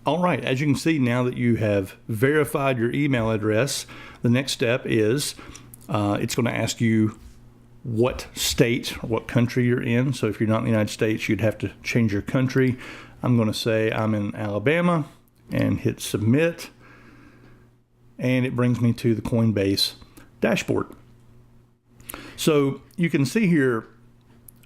All right, as you can see, now that you have verified your email address, the next step is it's going to ask you what state or what country you're in. So if you're not in the United States, you'd have to change your country. I'm going to say I'm in Alabama and hit submit. And it brings me to the Coinbase dashboard. So you can see here,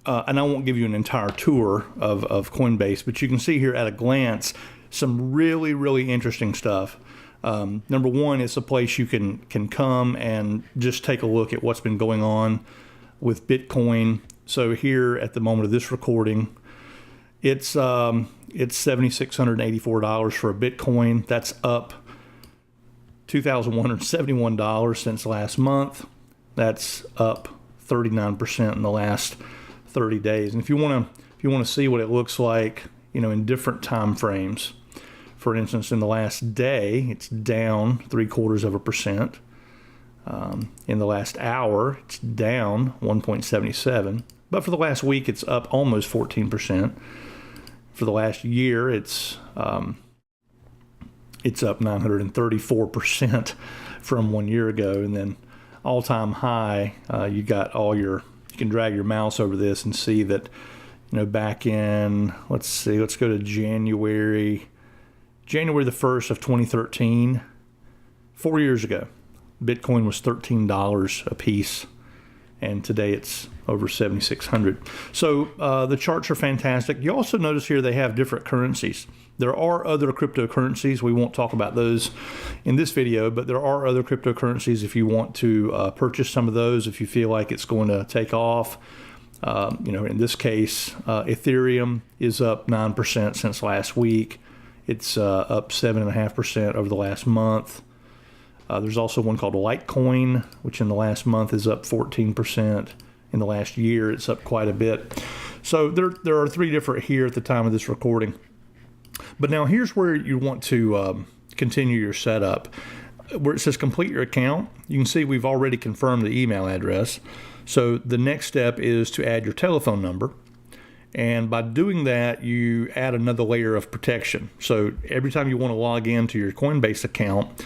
and I won't give you an entire tour of Coinbase, but you can see here at a glance some really, really interesting stuff. Number one, it's a place you can come and just take a look at what's been going on with Bitcoin. So here at the moment of this recording, it's $7,684 for a Bitcoin. That's up $2,171 since last month. That's up 39% in the last 30 days. And if you want to see what it looks like, in different time frames, for instance, in the last day, it's down 0.75%. In the last hour, it's down 1.77. But for the last week, it's up almost 14%. For the last year, it's up 934% from 1 year ago. And then all-time high, you can drag your mouse over this and see that, back in, let's go to January the 1st of 2013, 4 years ago, Bitcoin was $13 a piece, and today it's over 7,600. So the charts are fantastic. You also notice here they have different currencies. There are other cryptocurrencies. We won't talk about those in this video, but there are other cryptocurrencies if you want to purchase some of those, if you feel like it's going to take off. In this case, Ethereum is up 9% since last week. It's up 7.5% over the last month. There's also one called Litecoin, which in the last month is up 14%. In the last year, it's up quite a bit. So there are three different here at the time of this recording. But now here's where you want to continue your setup. Where it says complete your account, you can see we've already confirmed the email address. So the next step is to add your telephone number. And by doing that, you add another layer of protection. So every time you want to log into your Coinbase account,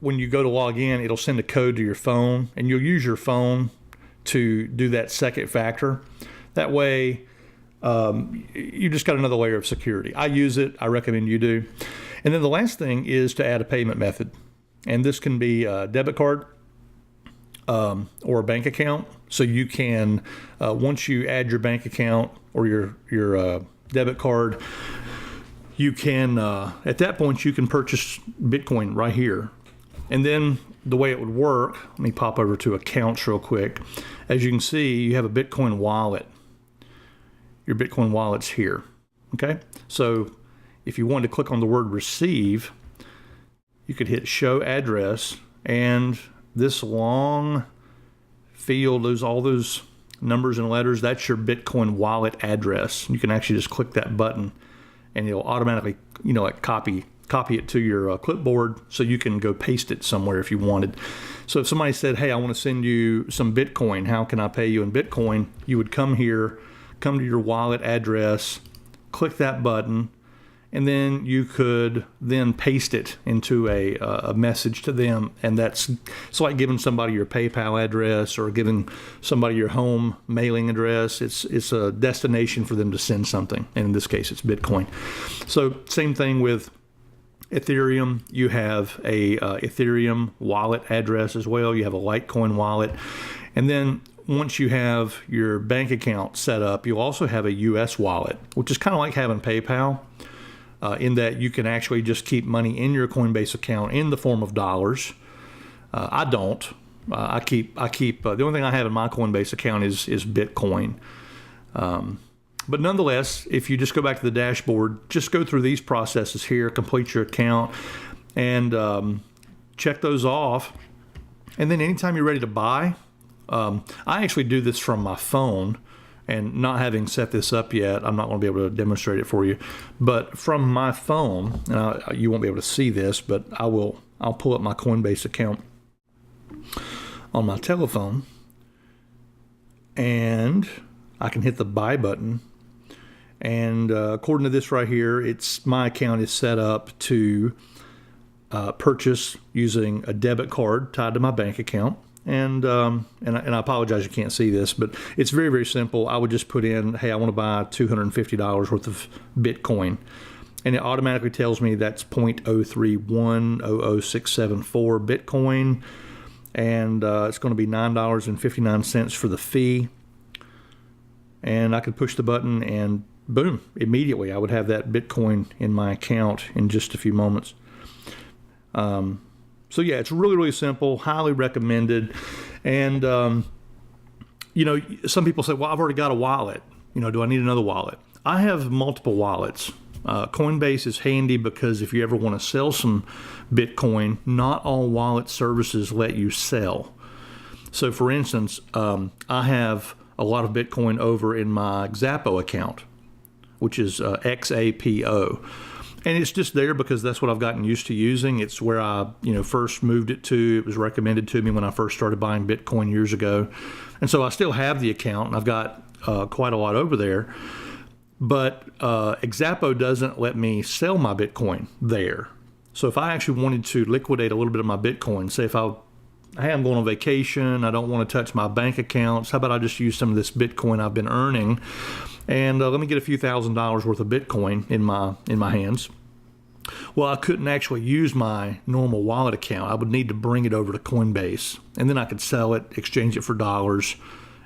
when you go to log in, it'll send a code to your phone, and you'll use your phone to do that second factor. That way, you just got another layer of security. I use it. I recommend you do. And then the last thing is to add a payment method. And this can be a debit card or a bank account. So you can, once you add your bank account or your debit card, you can, at that point, you can purchase Bitcoin right here. And then the way it would work, let me pop over to accounts real quick. As you can see, you have a Bitcoin wallet. Your Bitcoin wallet's here, okay? So if you wanted to click on the word receive, you could hit show address, and this long field, all those numbers and letters, that's your Bitcoin wallet address. You can actually just click that button, and it'll automatically, copy it to your clipboard, so you can go paste it somewhere if you wanted. So if somebody said, hey, I want to send you some Bitcoin, how can I pay you in Bitcoin? You would come here, come to your wallet address, click that button, and then you could then paste it into a message to them. And it's like giving somebody your PayPal address or giving somebody your home mailing address. It's a destination for them to send something. And in this case, it's Bitcoin. So same thing with Ethereum. You have a Ethereum wallet address as well. You have a Litecoin wallet. And then once you have your bank account set up, you'll also have a US wallet, which is kind of like having PayPal, in that you can actually just keep money in your Coinbase account in the form of dollars. I don't. I keep the only thing I have in my Coinbase account is Bitcoin. But nonetheless, if you just go back to the dashboard, just go through these processes here, complete your account, and check those off. And then anytime you're ready to buy, I actually do this from my phone, and not having set this up yet, I'm not going to be able to demonstrate it for you. But from my phone, and you won't be able to see this, but I'll pull up my Coinbase account on my telephone, and I can hit the buy button. And according to this right here, my account is set up to purchase using a debit card tied to my bank account. And I apologize you can't see this, but it's very, very simple. I would just put in, hey, I want to buy $250 worth of Bitcoin. And it automatically tells me that's 0.03100674 Bitcoin. And it's going to be $9.59 for the fee. And I could push the button and boom, immediately I would have that Bitcoin in my account in just a few moments. So yeah, it's really, really simple, highly recommended. And, some people say, well, I've already got a wallet. Do I need another wallet? I have multiple wallets. Coinbase is handy because if you ever want to sell some Bitcoin, not all wallet services let you sell. So for instance, I have a lot of Bitcoin over in my Xapo account, which is XAPO. And it's just there because that's what I've gotten used to using. It's where I, first moved it to. It was recommended to me when I first started buying Bitcoin years ago. And so I still have the account, and I've got quite a lot over there. But Xapo doesn't let me sell my Bitcoin there. So if I actually wanted to liquidate a little bit of my Bitcoin, say if I'm going on vacation, I don't want to touch my bank accounts, how about I just use some of this Bitcoin I've been earning and let me get a few $1,000s worth of Bitcoin in my hands. Well, I couldn't actually use my normal wallet account. I would need to bring it over to Coinbase, and then I could sell it, exchange it for dollars,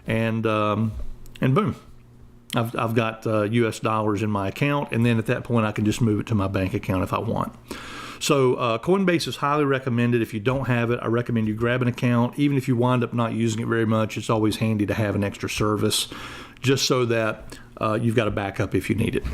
and boom, I've got U.S. dollars in my account, and then at that point I can just move it to my bank account if I want. So Coinbase is highly recommended. If you don't have it, I recommend you grab an account. Even if you wind up not using it very much, it's always handy to have an extra service just so that you've got a backup if you need it.